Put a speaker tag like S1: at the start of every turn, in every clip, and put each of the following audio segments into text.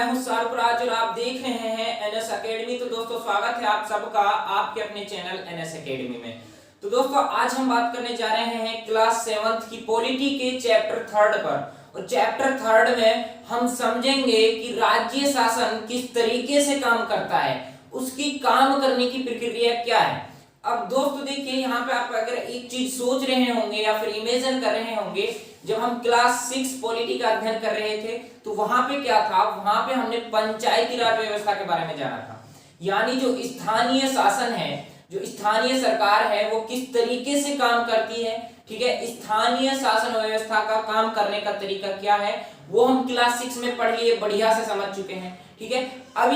S1: मैं हूं सरफराज और आप देख रहे हैं एनएस एकेडमी। तो दोस्तों स्वागत है आप सबका आपके अपने चैनल एनएस एकेडमी में। तो दोस्तों आज हम बात करने जा रहे हैं क्लास 7th की पॉलिटी के चैप्टर 3 पर। और चैप्टर 3 में हम समझेंगे कि राज्य शासन किस तरीके से काम करता है, उसकी काम करने की प्रक्रिया क्या है। अब दोस्तों देखिए यहाँ पे आप अगर एक चीज सोच रहे होंगे या फिर इमेजिन कर रहे होंगे, जब हम क्लास 6 पॉलिटी का अध्ययन कर रहे थे तो वहां पे क्या था, वहां पे हमने पंचायती राज व्यवस्था के बारे में जाना था। यानी जो स्थानीय शासन है, जो स्थानीय सरकार है, वो किस तरीके से काम करती है। ठीक है, स्थानीय शासन व्यवस्था का काम करने का तरीका क्या है वो हम क्लास 6 में पढ़ लिए, बढ़िया से समझ चुके हैं। ठीक है, अब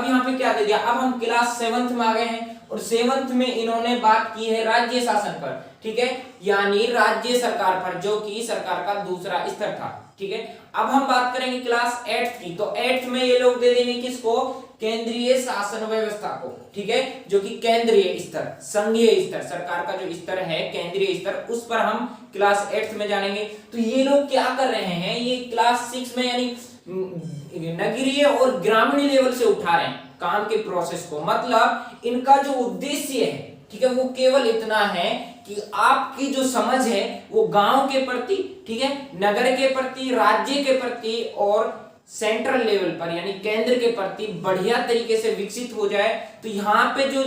S1: यहाँ पे क्या दे दिया, अब हम क्लास 7th में आ गए हैं और 7th में इन्होंने बात की है राज्य शासन पर। ठीक है, यानी राज्य सरकार पर, जो कि सरकार का दूसरा स्तर था। ठीक है, अब हम बात करेंगे क्लास 8th की। तो 8th में ये लोग दे देंगे किसको, केंद्रीय शासन व्यवस्था को। ठीक है, जो कि केंद्रीय स्तर, संघीय स्तर, सरकार का जो स्तर है केंद्रीय स्तर, उस पर हम क्लास 8th में जानेंगे। तो ये लोग क्या कर रहे हैं, ये क्लास 6 में यानी नगरीय और ग्रामीण लेवल से उठा रहे हैं काम के प्रोसेस को। मतलब इनका जो उद्देश्य है, ठीक है, वो केवल इतना है कि आपकी जो समझ है वो गांव के प्रति, ठीक है, नगर के प्रति, राज्य के प्रति और सेंट्रल लेवल पर यानी केंद्र के प्रति बढ़िया तरीके से विकसित हो जाए। तो यहाँ पे जो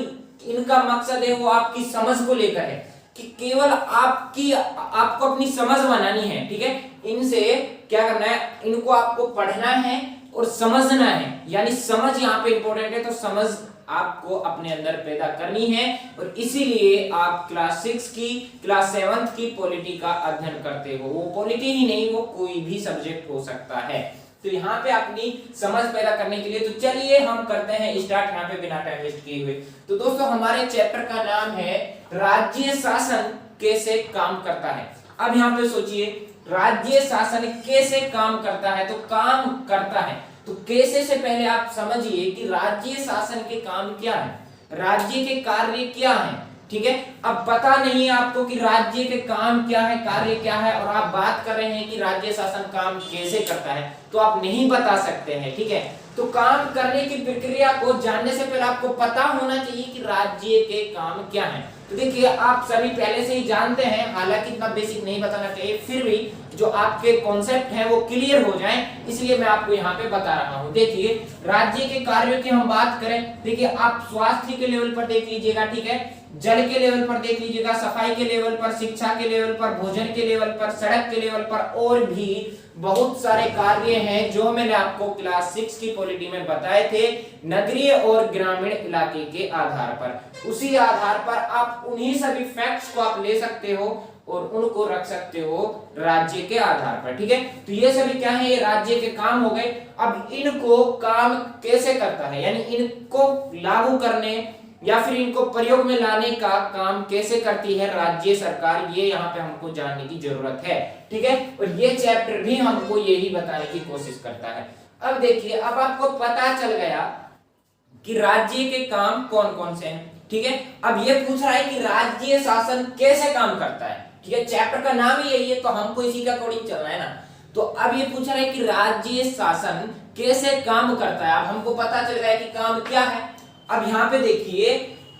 S1: इनका मकसद है वो आपकी समझ को लेकर है कि केवल आपको अपनी समझ बनानी है। ठीक है, इनसे क्या करना है, इनको आपको पढ़ना है और समझना है। यानी समझ यहाँ पे इंपॉर्टेंट है, तो समझ आपको अपने अंदर पैदा करनी है और इसीलिए आप क्लास 6 की, क्लास 7th की पॉलिटी का अध्ययन करते हो। वो पॉलिटी ही नहीं, वो कोई भी सब्जेक्ट हो सकता है। तो यहाँ पे अपनी समझ पैदा करने के लिए तो चलिए हम करते हैं स्टार्ट यहाँ पे बिना टाइम वेस्ट किए हुए। तो दोस्तों हमारे चैप्टर का नाम है राज्य शासन कैसे काम करता है। अब यहाँ पे सोचिए राज्य शासन कैसे काम करता है। तो काम करता है तो कैसे से पहले आप समझिए कि राज्य शासन के काम क्या है, राज्य के कार्य क्या है। ठीक है, अब पता नहीं है आपको कि राज्य के काम क्या है, कार्य क्या है, और आप बात कर रहे हैं कि राज्य शासन काम कैसे करता है, तो आप नहीं बता सकते हैं। ठीक है, तो काम करने की प्रक्रिया को जानने से पहले आपको पता होना चाहिए कि राज्य के काम क्या है। तो देखिए आप सभी पहले से ही जानते हैं, हालांकि इतना बेसिक नहीं बताना चाहिए, फिर भी जो आपके कॉन्सेप्ट हैं वो क्लियर हो जाएं, इसलिए मैं आपको यहाँ पे बता रहा हूँ। देखिए राज्य के कार्यों की हम बात करें, देखिए आप स्वास्थ्य के लेवल पर देख लीजिएगा, ठीक है, जल के लेवल पर देख लीजिएगा, सफाई के लेवल पर, शिक्षा के लेवल पर, भोजन के लेवल पर, सड़क के लेवल पर, और भी बहुत सारे कार्य हैं जो मैंने आपको क्लास 6 की पॉलिटी में बताए थे नगरीय और ग्रामीण इलाके के आधार पर। उसी आधार पर आप उन्हीं सभी फैक्ट्स को आप ले सकते हो और उनको रख सकते हो राज्य के आधार पर। ठीक है, तो ये सभी क्या है, ये राज्य के काम हो गए। अब इनको काम कैसे करता है, यानी इनको लागू करने या फिर इनको प्रयोग में लाने का काम कैसे करती है राज्य सरकार, ये यहाँ पे हमको जानने की जरूरत है। ठीक है, और ये चैप्टर भी हमको यही बताने की कोशिश करता है। अब देखिए, अब आपको पता चल गया कि राज्य के काम कौन कौन से हैं। ठीक है, अब ये पूछ रहा है कि राज्य शासन कैसे काम करता है। ठीक है, चैप्टर का नाम ही यही है, तो हमको इसी का अकॉर्डिंग चलना है ना। तो अब ये पूछ रहा है कि राज्य शासन कैसे काम करता है। अब हमको पता चल गया कि काम क्या है। अब यहाँ पे देखिए,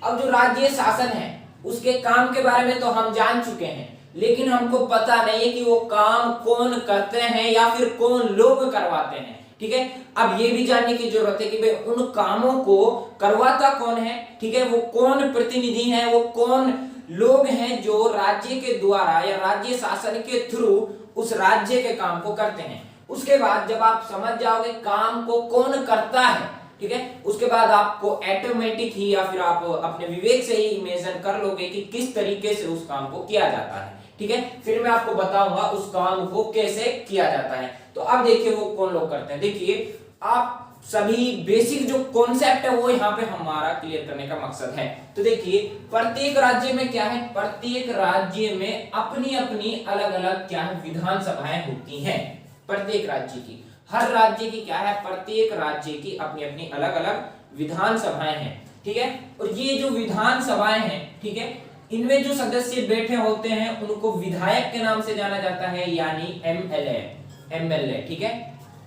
S1: अब जो राज्य शासन है उसके काम के बारे में तो हम जान चुके हैं, लेकिन हमको पता नहीं है कि वो काम कौन करते हैं या फिर कौन लोग करवाते हैं। ठीक है, अब ये भी जानने की जरूरत है कि भाई उन कामों को करवाता कौन है। ठीक है, वो कौन प्रतिनिधि हैं, वो कौन लोग हैं जो राज्य के द्वारा या राज्य शासन के थ्रू उस राज्य के काम को करते हैं। उसके बाद जब आप समझ जाओगे काम को कौन करता है, ठीक है, उसके बाद आपको ऑटोमेटिक ही या फिर आप अपने विवेक से ही इमेजिन कर लोगे कि किस तरीके से उस काम को किया जाता है। ठीक है, फिर मैं आपको बताऊंगा उस काम को कैसे किया जाता है। तो अब देखिए वो कौन लोग करते हैं। देखिए आप सभी बेसिक जो कॉन्सेप्ट है वो यहाँ पे हमारा क्लियर करने का मकसद है। तो देखिए प्रत्येक राज्य में क्या है, प्रत्येक राज्य में अपनी अपनी अलग अलग क्या है, विधानसभाएं होती हैं। प्रत्येक राज्य की, हर राज्य की क्या है, प्रत्येक राज्य की अपनी अपनी अलग अलग विधानसभाएं हैं। ठीक है, और ये जो विधानसभाएं हैं, ठीक है, इनमें जो सदस्य बैठे होते हैं उनको विधायक के नाम से जाना जाता है, यानी एमएलए। ठीक है,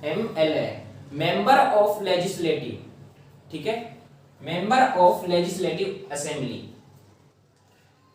S1: एमएलए। मेंबर ऑफ लेजिस्लेटिव, ठीक है, मेंबर ऑफ लेजिस्लेटिव असेंबली।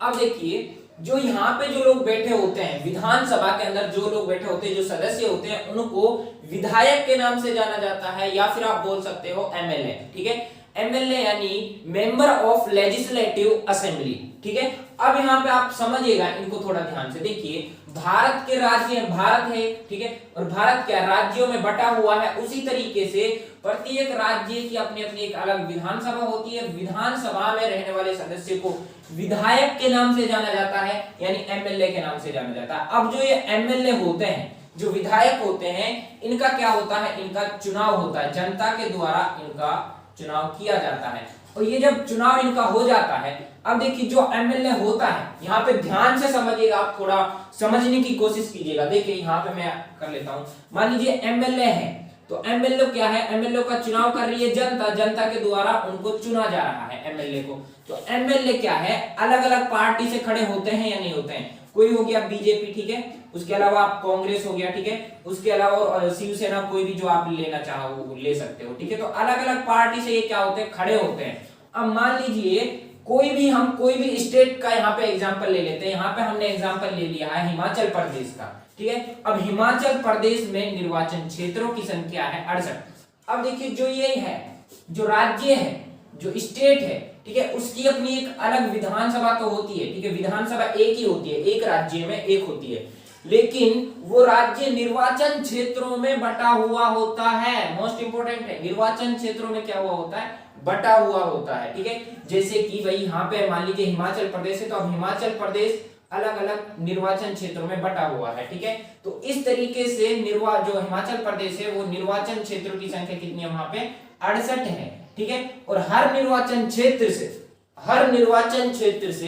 S1: अब देखिए जो यहाँ पे जो लोग बैठे होते हैं विधानसभा के अंदर, जो लोग बैठे होते हैं, जो सदस्य होते हैं, उनको विधायक के नाम से जाना जाता है, या फिर आप बोल सकते हो एमएलए, ठीक है। एमएलए यानी मेंबर ऑफ लेजिस्लेटिव असेंबली, ठीक है। अब यहाँ पे आप समझिएगा इनको थोड़ा ध्यान से देखिए। भारत के राज्य, भारत है, ठीक है, और भारत क्या राज्यों में बटा हुआ है, उसी तरीके से प्रत्येक राज्य की अपनी अपनी एक अलग विधानसभा होती है। विधानसभा में रहने वाले सदस्य को विधायक के नाम से जाना जाता है, यानी एमएलए के नाम से जाना जाता है। अब जो ये एमएलए होते हैं, जो विधायक होते हैं, इनका क्या होता है, इनका चुनाव होता है, जनता के द्वारा इनका चुनाव किया जाता है। और ये जब चुनाव इनका हो जाता है, अब देखिए जो एमएलए होता है, यहाँ पे ध्यान से समझिएगा, आप थोड़ा समझने की कोशिश कीजिएगा। देखिए यहाँ पे मैं कर लेता हूँ, मान लीजिए एमएलए है, तो एमएलए क्या है, एमएलए का चुनाव कर रही है जनता, जनता के द्वारा उनको चुना जा रहा है एमएलए को। तो एमएलए क्या है, अलग अलग पार्टी से खड़े होते हैं या नहीं होते हैं। कोई हो गया बीजेपी, ठीक है, उसके अलावा आप कांग्रेस हो गया, ठीक है, उसके अलावा और शिवसेना, कोई भी जो आप लेना चाहो वो ले सकते हो, ठीक है। तो अलग अलग पार्टी से ये क्या होते हैं, खड़े होते हैं। अब मान लीजिए कोई भी स्टेट का यहाँ पे एग्जांपल ले लेते हैं। यहाँ पे हमने एग्जांपल ले लिया है हिमाचल प्रदेश का, ठीक है। अब हिमाचल प्रदेश में निर्वाचन क्षेत्रों की संख्या है 68। अब देखिए जो ये है, जो राज्य है, जो स्टेट है, ठीक है, उसकी अपनी एक अलग विधानसभा तो होती है, ठीक है, विधानसभा एक ही होती है, एक राज्य में एक होती है, लेकिन वो राज्य निर्वाचन क्षेत्रों में बटा हुआ होता है। मोस्ट इंपोर्टेंट है, निर्वाचन क्षेत्रों में क्या हुआ होता है, बटा हुआ होता है, ठीक है। जैसे कि भाई यहाँ पे मान लीजिए हिमाचल प्रदेश है, तो अब हिमाचल प्रदेश अलग अलग निर्वाचन क्षेत्रों में बटा हुआ है, ठीक है। तो इस तरीके से जो हिमाचल प्रदेश है, वो निर्वाचन क्षेत्रों की संख्या कितनी है, वहां पे 68 है, ठीक है। और हर निर्वाचन क्षेत्र से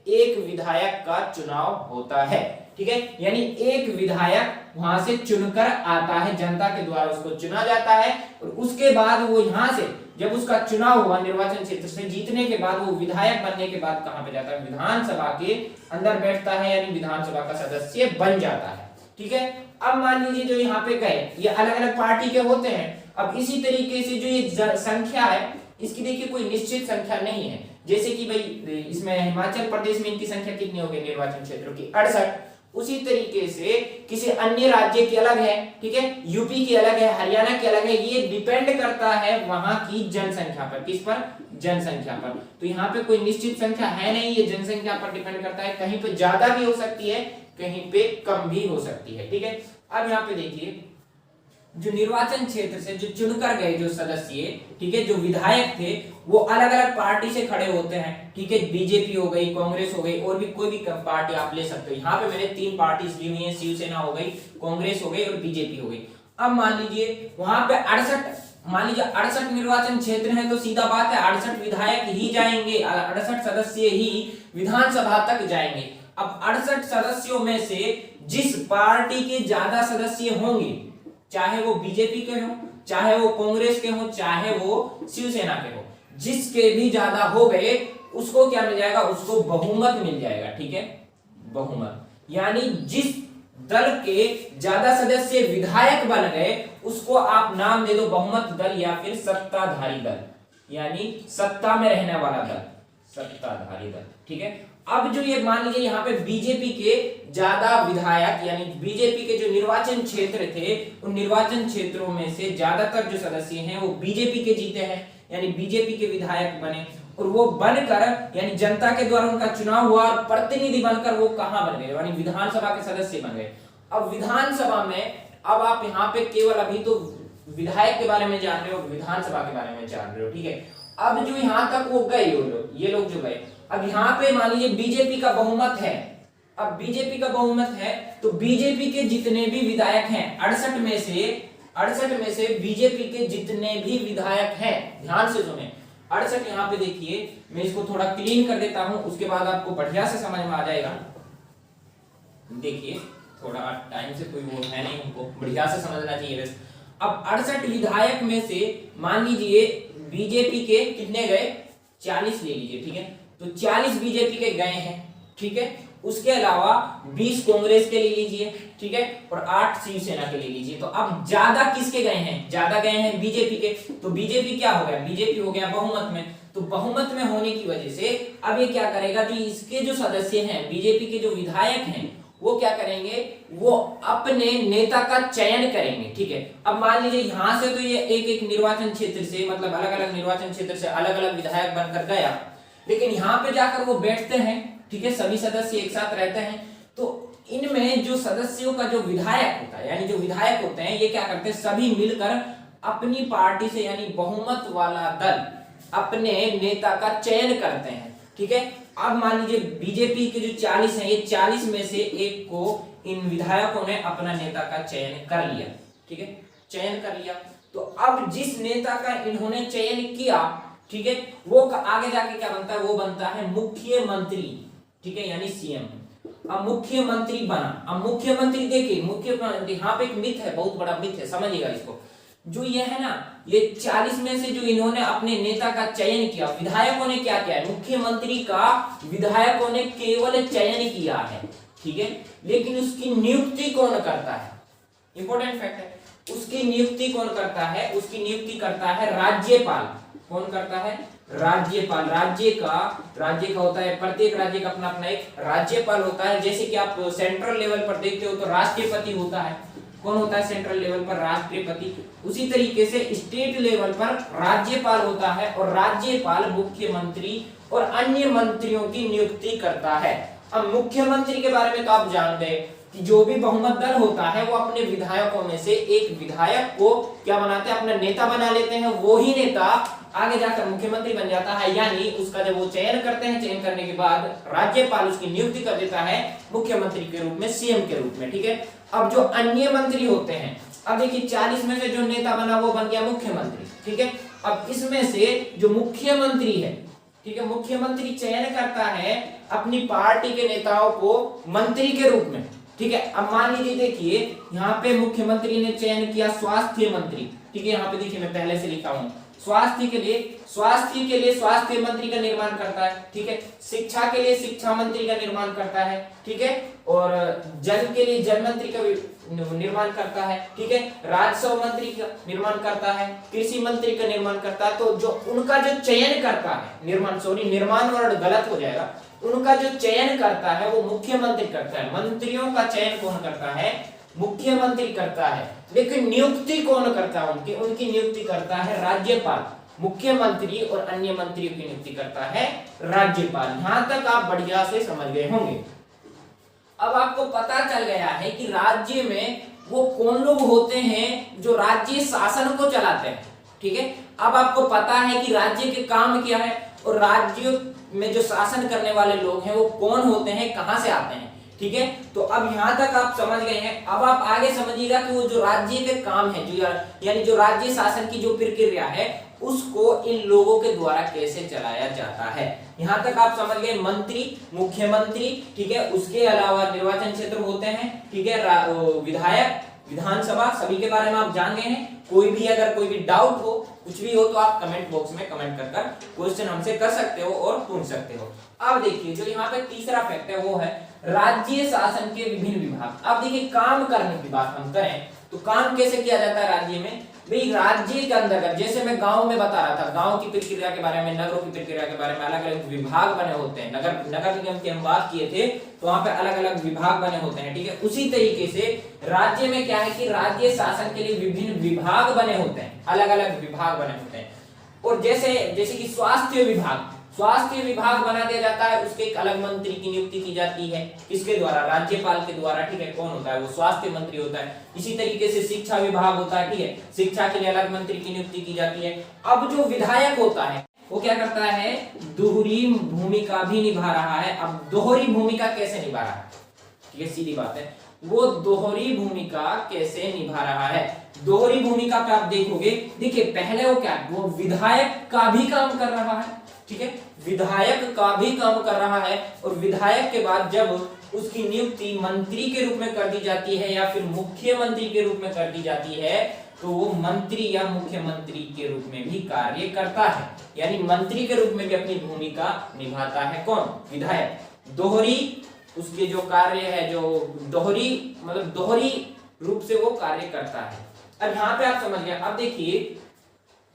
S1: एक विधायक का चुनाव होता है, ठीक है, यानी एक विधायक वहां से चुनकर आता है, जनता के द्वारा उसको चुना जाता है, और उसके बाद वो यहां से जब उसका चुनाव हुआ निर्वाचन क्षेत्र से जीतने के बाद, वो विधायक बनने के बाद कहां पे जाता है, विधानसभा के अंदर बैठता है, यानी विधानसभा का सदस्य बन जाता है, ठीक है। अब मान लीजिए जो यहाँ पे गए, ये अलग अलग पार्टी के होते हैं। अब इसी तरीके से जो ये संख्या है, इसकी देखिए कोई निश्चित संख्या नहीं है। जैसे कि भाई इसमें हिमाचल प्रदेश में इनकी संख्या कितनी हो गई निर्वाचन क्षेत्रों की, 68। उसी तरीके से किसी अन्य राज्य की अलग है, ठीक है, यूपी की अलग है, हरियाणा की अलग है। ये डिपेंड करता है वहां की जनसंख्या पर, किस पर, जनसंख्या पर। तो यहाँ पे कोई निश्चित संख्या है नहीं, ये जनसंख्या पर डिपेंड करता है, कहीं पे ज्यादा भी हो सकती है, कहीं पे कम भी हो सकती है, ठीक है। अब यहाँ पे देखिए जो निर्वाचन क्षेत्र से जो चुनकर गए जो सदस्य, ठीक है, जो विधायक थे, वो अलग अलग पार्टी से खड़े होते हैं, ठीक है, बीजेपी हो गई, कांग्रेस हो गई, और भी कोई भी पार्टी आप ले सकते हो। यहाँ पे मैंने 3 पार्टीज ली हुई है, शिवसेना हो गई, कांग्रेस हो गई और बीजेपी हो गई। अब मान लीजिए वहां पे 68 निर्वाचन क्षेत्र है, तो सीधा बात है 68 विधायक ही जाएंगे, 68 सदस्य ही विधानसभा तक जाएंगे। अब 68 सदस्यों में से जिस पार्टी के ज्यादा सदस्य होंगे, चाहे वो बीजेपी के हो, चाहे वो कांग्रेस के हो, चाहे वो शिवसेना के हो, जिसके भी ज्यादा हो गए उसको क्या मिल जाएगा, उसको बहुमत मिल जाएगा, ठीक है, बहुमत। यानी जिस दल के ज्यादा सदस्य विधायक बन गए उसको आप नाम दे दो बहुमत दल या फिर सत्ताधारी दल, यानी सत्ता में रहने वाला दल, सत्ताधारी दल, ठीक है। अब जो ये मान लीजिए यहाँ पे बीजेपी के ज्यादा विधायक, यानी बीजेपी के जो निर्वाचन क्षेत्र थे, उन निर्वाचन क्षेत्रों में से ज्यादातर जो सदस्य हैं वो बीजेपी के जीते हैं, यानी बीजेपी के विधायक बने, और वो बनकर यानी जनता के द्वारा उनका चुनाव हुआ और प्रतिनिधि बनकर वो कहां बन गए, यानी विधानसभा के सदस्य बन गए। अब विधानसभा में अब आप यहाँ पे केवल अभी तो विधायक के बारे में जान रहे हो, विधानसभा के बारे में जान रहे हो, ठीक है। अब जो यहाँ तक वो गए, ये लोग जो गए, अब यहाँ पे मान लीजिए बीजेपी का बहुमत है। अब बीजेपी का बहुमत है तो बीजेपी के जितने भी विधायक हैं 68 में से बीजेपी के जितने भी विधायक हैं, ध्यान से सुने, 68 यहाँ पे देखिए, मैं इसको थोड़ा क्लीन कर देता हूं, उसके बाद आपको बढ़िया से समझ में आ जाएगा। देखिए थोड़ा टाइम से कोई वो है नहीं, हमको बढ़िया से समझना चाहिए बस। अब 68 विधायक में से मान लीजिए बीजेपी के कितने गए, 40 ले लीजिए, ठीक है, तो 40 बीजेपी के गए हैं, ठीक है, उसके अलावा 20 कांग्रेस के ले लीजिए, ठीक है, और 8 शिवसेना के ले लीजिए। तो अब ज्यादा किसके गए हैं? ज्यादा गए हैं बीजेपी के। तो बीजेपी क्या हो गया? बीजेपी हो गया बहुमत में। तो बहुमत में होने की वजह से अब ये क्या करेगा कि इसके जो सदस्य हैं, बीजेपी के जो विधायक हैं, वो क्या करेंगे? वो अपने नेता का चयन करेंगे, ठीक है। अब मान लीजिए यहां से तो ये एक एक निर्वाचन क्षेत्र से, मतलब अलग अलग निर्वाचन क्षेत्र से अलग अलग विधायक बनकर गया, लेकिन यहाँ पे जाकर वो बैठते हैं, ठीक है, सभी सदस्य एक साथ रहते हैं। तो इनमें जो सदस्यों का जो विधायक होता है, यानी जो विधायक होते हैं, ये क्या करते हैं? सभी मिलकर अपनी पार्टी से, यानी बहुमत वाला दल अपने नेता का चयन करते हैं, ठीक है। अब मान लीजिए बीजेपी के जो 40 हैं, ये 40 में से एक को इन विधायकों ने अपना नेता का चयन कर लिया, ठीक है, चयन कर लिया। तो अब जिस नेता का इन्होंने चयन किया, ठीक है, वो आगे जाके क्या बनता है? वो बनता है मुख्यमंत्री, ठीक है, यानी सीएम। अब मुख्यमंत्री बना। अब मुख्यमंत्री देखिए, मुख्यमंत्री यहाँ पे एक मिथ है, बहुत बड़ा मिथ है, समझिएगा इसको। जो ये है ना, ये 40 में से जो इन्होंने अपने नेता का चयन किया, विधायकों ने क्या किया है? मुख्यमंत्री का विधायकों ने केवल चयन किया है, ठीक है, लेकिन उसकी नियुक्ति कौन करता है? इंपॉर्टेंट फैक्ट है। उसकी नियुक्ति कौन करता है? उसकी नियुक्ति करता है राज्यपाल। कौन करता है? राज्यपाल। राज्य का होता है, प्रत्येक राज्य का अपना अपना एक राज्यपाल होता है। जैसे कि आप सेंट्रल लेवल पर देखते हो तो राष्ट्रपति होता है। कौन होता है सेंट्रल लेवल पर? राष्ट्रपति। उसी तरीके से स्टेट लेवल पर राज्यपाल होता है, और राज्यपाल मुख्यमंत्री और अन्य मंत्रियों की नियुक्ति करता है। अब मुख्यमंत्री के बारे में तो आप जान गए कि जो भी बहुमत दल होता है वो अपने विधायकों में से एक विधायक को क्या बनाते हैं? अपना नेता बना लेते हैं। वो ही नेता आगे जाकर मुख्यमंत्री बन जाता है, यानी उसका जब वो चयन करते हैं, चयन करने के बाद राज्यपाल उसकी नियुक्ति कर देता है मुख्यमंत्री के रूप में, सीएम के रूप में, ठीक है। अब जो अन्य मंत्री होते हैं, अब देखिए 40 में से जो नेता बना वो बन गया मुख्यमंत्री, ठीक है। अब इसमें से जो मुख्यमंत्री है, ठीक है, मुख्यमंत्री चयन करता है अपनी पार्टी के नेताओं को मंत्री के रूप में, ठीक है। अब मान लीजिए देखिए यहाँ पे मुख्यमंत्री ने चयन किया स्वास्थ्य मंत्री, ठीक है, यहाँ पे देखिए मैं पहले से लिखा हूं, स्वास्थ्य के लिए स्वास्थ्य मंत्री का निर्माण करता है, ठीक है। शिक्षा के लिए शिक्षा मंत्री का निर्माण करता है, ठीक है, और जल के लिए जल मंत्री का निर्माण करता है, ठीक है, राजस्व मंत्री का निर्माण करता है, कृषि मंत्री का निर्माण करता है। तो जो उनका जो चयन करता है, निर्माण वर्ड गलत हो जाएगा, उनका जो चयन करता है वो मुख्यमंत्री करता है। मंत्रियों का चयन कौन करता है? मुख्यमंत्री करता है। लेकिन नियुक्ति कौन करता है? उनकी नियुक्ति करता है राज्यपाल। मुख्यमंत्री और अन्य मंत्रियों की नियुक्ति करता है राज्यपाल। यहां तक आप बढ़िया से समझ गए होंगे। अब आपको पता चल गया है कि राज्य में वो कौन लोग होते हैं जो राज्य शासन को चलाते हैं, ठीक है। अब आपको पता है कि राज्य के काम क्या है और राज्य में जो शासन करने वाले लोग हैं वो कौन होते हैं, कहां से आते हैं, ठीक है। तो अब यहां तक आप समझ गए हैं। अब आप आगे समझिएगा कि वो जो राज्य के काम है, यानी जो राज्य शासन की जो प्रक्रिया है, उसको इन लोगों के द्वारा कैसे चलाया जाता है। यहां तक आप समझ गए। मंत्री, मुख्यमंत्री, ठीक है, उसके अलावा निर्वाचन क्षेत्र होते हैं, ठीक है, विधायक, विधानसभा, सभी के बारे में आप जान गए हैं। कोई भी अगर कोई भी डाउट हो, कुछ भी हो, तो आप कमेंट बॉक्स में कमेंट कर क्वेश्चन हमसे कर सकते हो और पूछ सकते हो। अब देखिए जो यहाँ पे तीसरा फैक्ट है वो है राज्य शासन के विभिन्न विभाग। अब देखिए काम करने की बात हम करें तो काम कैसे किया जाता है राज्य में? भाई राज्य के अंतर्गत, जैसे मैं गांव में बता रहा था, गांव की प्रक्रिया के बारे में, नगरों की प्रक्रिया के बारे में अलग अलग विभाग बने होते हैं। नगर निगम की हम बात किए थे तो वहां पे अलग अलग विभाग बने होते हैं, ठीक है। उसी तरीके से राज्य में क्या है कि राज्य शासन के लिए विभिन्न विभाग बने होते हैं, अलग अलग विभाग बने होते हैं। और जैसे कि स्वास्थ्य विभाग बना दिया जाता है, उसके एक अलग मंत्री की नियुक्ति की जाती है। किसके द्वारा? राज्यपाल के द्वारा, ठीक है। कौन होता है? वो स्वास्थ्य मंत्री होता है। इसी तरीके से शिक्षा विभाग होता है, ठीक है, शिक्षा के लिए अलग मंत्री की नियुक्ति की जाती है। अब जो विधायक होता है वो क्या करता है? दोहरी भूमिका भी निभा रहा है। अब दोहरी भूमिका कैसे निभा रहा है? ठीक है, सीधी बात है, वो दोहरी भूमिका कैसे निभा रहा है? दोहरी भूमिका पे आप देखोगे, देखिए पहले वो क्या, वो विधायक का भी काम कर रहा है, ठीक है, विधायक का भी काम कर रहा है। और विधायक के बाद जब उसकी नियुक्ति मंत्री के रूप में कर दी जाती है या फिर मुख्यमंत्री के रूप में कर दी जाती है, तो वो मंत्री या मुख्यमंत्री के रूप में भी कार्य करता है, यानी मंत्री के रूप में भी अपनी भूमिका निभाता है। कौन? विधायक। दोहरी उसके जो कार्य है जो दोहरी रूप से वो कार्य करता है। अब यहाँ पे आप समझ गए। अब देखिए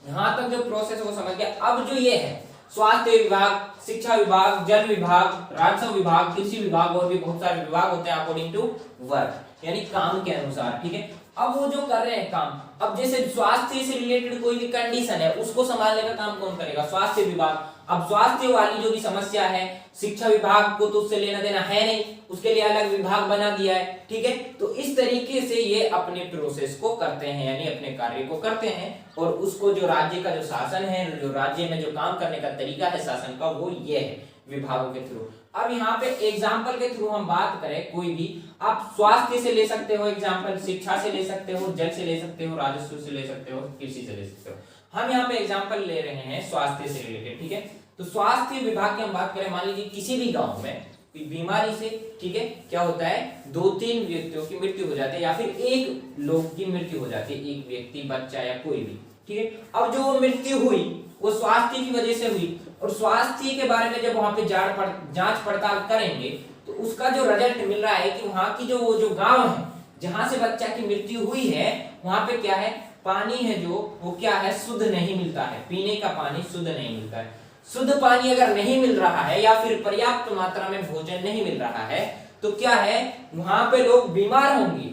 S1: यहाँ तक जो प्रोसेस वो समझ गया। अब जो ये है स्वास्थ्य विभाग, शिक्षा विभाग, जल विभाग, राजस्व विभाग, कृषि विभाग और भी बहुत सारे विभाग होते हैं अकॉर्डिंग टू वर्क, यानी काम के अनुसार, ठीक है। अब वो जो कर रहे हैं काम, अब जैसे स्वास्थ्य से रिलेटेड कोई भी कंडीशन है उसको संभालने का काम कौन करेगा? स्वास्थ्य विभाग। अब स्वास्थ्य वाली जो भी समस्या है शिक्षा विभाग को तो उससे लेना देना है नहीं, उसके लिए अलग विभाग बना दिया है, ठीक है। तो इस तरीके से ये अपने प्रोसेस को करते हैं, यानी अपने कार्य को करते हैं, और उसको जो राज्य का जो शासन है, जो राज्य में जो काम करने का तरीका है शासन का, वो ये है विभागों के थ्रू। अब यहाँ पे एग्जाम्पल के थ्रू हम बात करें, कोई भी आप स्वास्थ्य से ले सकते हो एग्जाम्पल, शिक्षा से ले सकते हो, जल से ले सकते हो, राजस्व से ले सकते हो, कृषि से ले सकते हो। हम यहाँ पे एग्जाम्पल ले रहे हैं स्वास्थ्य से रिलेटेड, ठीक है। तो स्वास्थ्य विभाग की हम बात करें, मान लीजिए किसी भी गांव में कोई बीमारी से, ठीक है, क्या होता है 2-3 व्यक्तियों की मृत्यु हो जाती है, या फिर एक लोग की मृत्यु हो जाती है, एक व्यक्ति, बच्चा या कोई भी, ठीक है। अब जो मृत्यु हुई वो स्वास्थ्य की वजह से हुई, और स्वास्थ्य के बारे में जब वहां पे जांच पड़ताल करेंगे तो उसका जो रिजल्ट मिल रहा है कि वहां की जो गांव है जहां से बच्चा की मृत्यु हुई है, वहां पे क्या है, पानी है जो वो क्या है, शुद्ध नहीं मिलता है, पीने का पानी शुद्ध नहीं मिलता है। शुद्ध पानी अगर नहीं मिल रहा है या फिर पर्याप्त मात्रा में भोजन नहीं मिल रहा है तो क्या है, वहां पे लोग बीमार होंगे,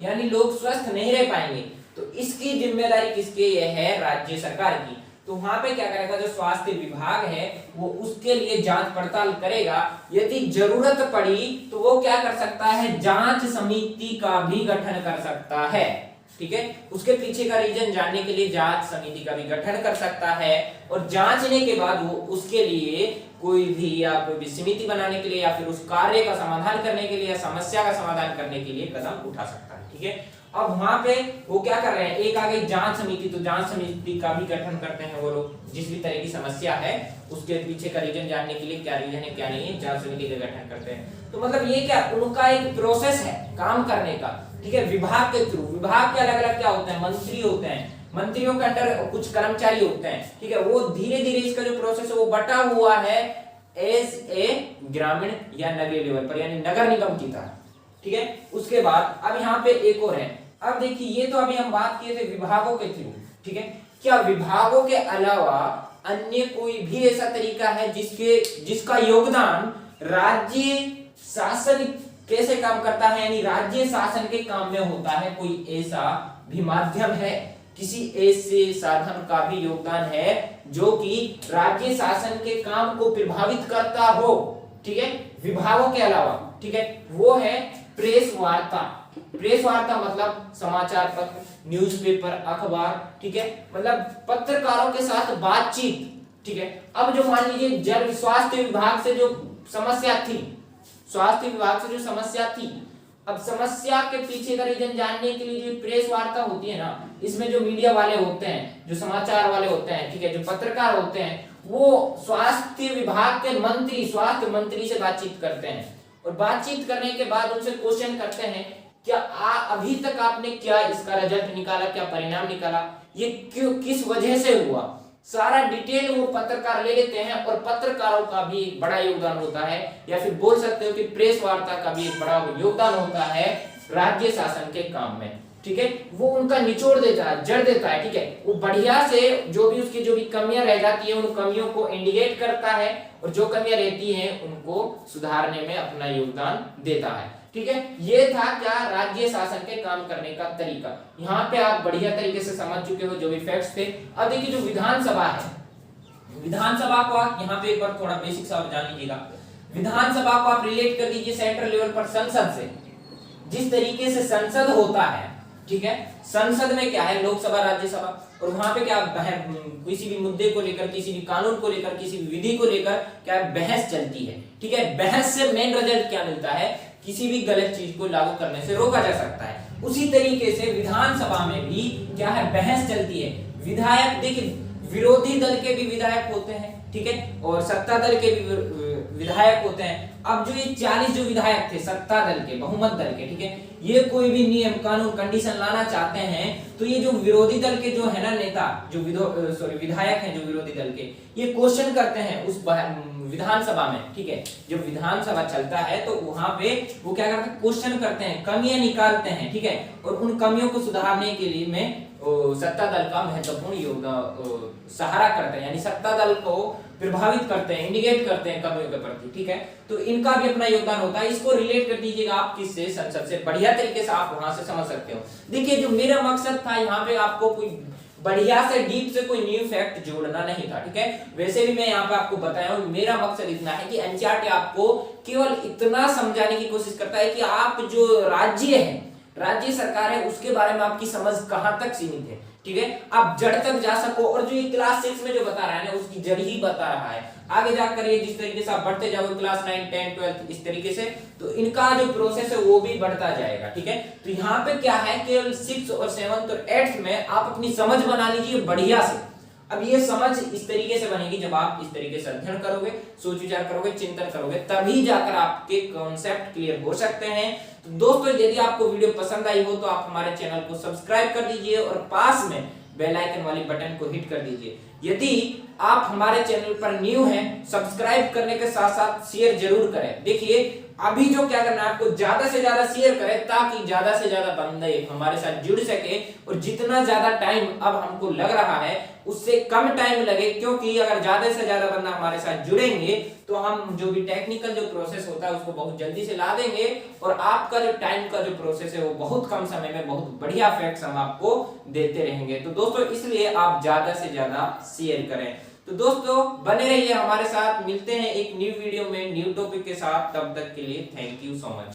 S1: यानी लोग स्वस्थ नहीं रह पाएंगे। तो इसकी जिम्मेदारी किसकी है? राज्य सरकार की। तो वहां पे क्या करेगा, जो स्वास्थ्य विभाग है वो उसके लिए जांच पड़ताल करेगा। यदि जरूरत पड़ी तो वो क्या कर सकता है, जांच समिति का भी गठन कर सकता है, ठीक है। उसके पीछे का रीजन जानने के लिए जांच समिति का भी गठन कर सकता है, और जांचने के बाद वो उसके लिए कोई भी समिति बनाने के लिए या फिर उस कार्य का समाधान करने के लिए या समस्या का समाधान करने के लिए कदम उठा सकता है, ठीक है। अब वहां पे वो क्या कर रहे हैं, एक आ गई जांच समिति, तो जांच समिति का भी गठन करते हैं वो लोग, जिस भी तरह की समस्या है उसके पीछे का रीजन जानने के लिए, क्या रीजन है क्या नहीं है, जांच समिति का गठन करते हैं। तो मतलब ये क्या, उनका एक प्रोसेस है काम करने का, ठीक है। विभाग के थ्रू, विभाग के अलग अलग क्या होते हैं, मंत्री होते हैं, मंत्रियों के अंडर कुछ कर्मचारी होते हैं, ठीक है। वो धीरे धीरे इसका जो प्रोसेस है वो बटा हुआ है एज ए ग्रामीण या नगरीय लेवल पर, यानी नगर निगम की तरह, ठीक है। उसके बाद अब यहाँ पे एक और है। अब देखिए ये तो अभी हम बात किए थे विभागों के थ्रू, ठीक है। क्या विभागों के अलावा अन्य कोई भी ऐसा तरीका है जिसका योगदान राज्य शासन कैसे काम करता है, यानी राज्य शासन के काम में होता है, कोई ऐसा भी माध्यम है, किसी ऐसे साधन का भी योगदान है जो कि राज्य शासन के काम को प्रभावित करता हो, ठीक है, विभागों के अलावा, ठीक है। वो है प्रेस वार्ता। प्रेस वार्ता मतलब समाचार पत्र, न्यूज़पेपर, अखबार, ठीक है, मतलब पत्रकारों के साथ बातचीत, ठीक है। अब जो मान लीजिए जल स्वास्थ्य विभाग से जो समस्या थी, स्वास्थ्य विभाग से जो समस्या थी, अब समस्या के पीछे का रीजन जानने के लिए जो प्रेस वार्ता होती है ना, इसमें जो मीडिया वाले होते हैं, जो समाचार वाले होते हैं, ठीक है, जो पत्रकार होते हैं, वो स्वास्थ्य विभाग के मंत्री, स्वास्थ्य मंत्री से बातचीत करते हैं, और बातचीत करने के बाद उनसे क्वेश्चन करते हैं क्या अभी तक आपने क्या इसका रिजल्ट निकाला, क्या परिणाम निकाला, ये क्यों, किस वजह से हुआ, सारा डिटेल वो पत्रकार ले लेते हैं। और पत्रकारों का भी एक बड़ा योगदान होता है, या फिर बोल सकते हो कि प्रेस वार्ता का भी एक बड़ा योगदान होता है राज्य शासन के काम में, ठीक है। वो उनका निचोड़ देता है, जड़ देता है, ठीक है। वो बढ़िया से जो भी कमियां रह जाती है उन कमियों को इंडिकेट करता है, और जो कमियां रहती हैं उनको सुधारने में अपना योगदान देता है, ठीक है। ये था क्या, राज्य शासन के काम करने का तरीका। यहाँ पे आप बढ़िया तरीके से समझ चुके हो जो भी फैक्ट्स थे। अब देखिए जो विधानसभा है, विधानसभा को आप यहाँ पे एक बार थोड़ा बेसिक सा और जान लीजिएगा। विधानसभा को आप रिलेट कर दीजिए सेंट्रल लेवल पर संसद से। जिस तरीके से संसद होता है, ठीक है, संसद में क्या है, लोकसभा, राज्यसभा, और वहां पे क्या किसी भी मुद्दे को लेकर, किसी भी कानून को लेकर, किसी भी विधि को लेकर क्या बहस चलती है, ठीक है। बहस से मेन रिजल्ट क्या मिलता है, किसी भी गलत चीज को लागू करने से रोका जा सकता है। उसी तरीके से विधानसभा में भी क्या है, बहस चलती है। विधायक, देखिए विरोधी दल के भी विधायक होते हैं, ठीक है, और सत्ता दल के भी विधायक होते हैं। अब जो ये 40 जो विधायक थे सत्ता दल के, बहुमत दल के, ठीक है, ये कोई भी नियम, कानून, कंडीशन लाना चाहते हैं तो ये जो विरोधी दल के जो है ना नेता, जो विधायक हैं जो विरोधी दल के, ये क्वेश्चन करते हैं उस विधानसभा में, ठीक है, जब विधानसभा चलता है तो वहां पे वो क्या करते हैं, क्वेश्चन करते हैं, कमियां निकालते हैं, ठीक है, और उन कमियों को सुधारने के लिए में सत्ता दल का महत्वपूर्ण योगदान सहारा करते हैं, यानी सत्ता दल को प्रभावित करते हैं, इंडिकेट करते हैं कमियों के प्रति, ठीक है। तो इनका भी अपना योगदान होता है। इसको रिलेट कर दीजिएगा आप किससे, संसद से, बढ़िया तरीके से आप वहां से समझ सकते हो। देखिए जो मेरा मकसद था यहाँ पे आपको कोई बढ़िया से डीप से कोई न्यू फैक्ट जोड़ना नहीं था, ठीक है। वैसे भी मैं यहाँ पे आपको बताया हूँ, मेरा मकसद इतना है कि एनसीईआरटी आपको केवल इतना समझाने की कोशिश करता है कि आप जो राज्य है, राज्य सरकार है, उसके बारे में आपकी समझ कहां तक सीमित है, ठीक है, आप जड़ तक जा सको। और जो ये क्लास 6 में जो बता रहा है ना, उसकी जड़ ही बता रहा है। आगे जाकर ये जिस तरीके से आप बढ़ते जाओगे क्लास 9, 10, 12 इस तरीके से, तो इनका जो प्रोसेस है वो भी बढ़ता जाएगा, ठीक है। तो यहाँ पे क्या है, केवल 6 और 7 और 8 में आप अपनी समझ बना लीजिए बढ़िया से। अब ये समझ इस तरीके से बनेगी जब आप इस तरीके से अध्ययन करोगे, सोच विचार करोगे, चिंतन करोगे, तभी जाकर आपके कॉन्सेप्ट क्लियर हो सकते हैं। तो दोस्तों यदि आपको वीडियो पसंद आई हो तो आप हमारे चैनल को सब्सक्राइब कर दीजिए और पास में बेल आइकन वाली बटन को हिट कर दीजिए। यदि आप हमारे चैनल पर न्यू हैं, सब्सक्राइब करने के साथ साथ शेयर जरूर करें। देखिए अभी जो क्या करना है, आपको ज्यादा से ज्यादा शेयर करें ताकि ज्यादा से ज्यादा बंदे हमारे साथ जुड़ सके, और जितना ज्यादा टाइम अब हमको लग रहा है उससे कम टाइम लगे, क्योंकि अगर ज्यादा से ज्यादा बंदा हमारे साथ जुड़ेंगे तो हम जो भी टेक्निकल जो प्रोसेस होता है उसको बहुत जल्दी से ला देंगे, और आपका जो टाइम का जो प्रोसेस है वो बहुत कम समय में बहुत बढ़िया फैक्ट्स हम आपको देते रहेंगे। तो दोस्तों इसलिए आप ज्यादा से ज्यादा शेयर करें। तो दोस्तों बने रहिए हमारे साथ, मिलते हैं एक न्यू वीडियो में न्यू टॉपिक के साथ, तब तक के लिए थैंक यू सो मच।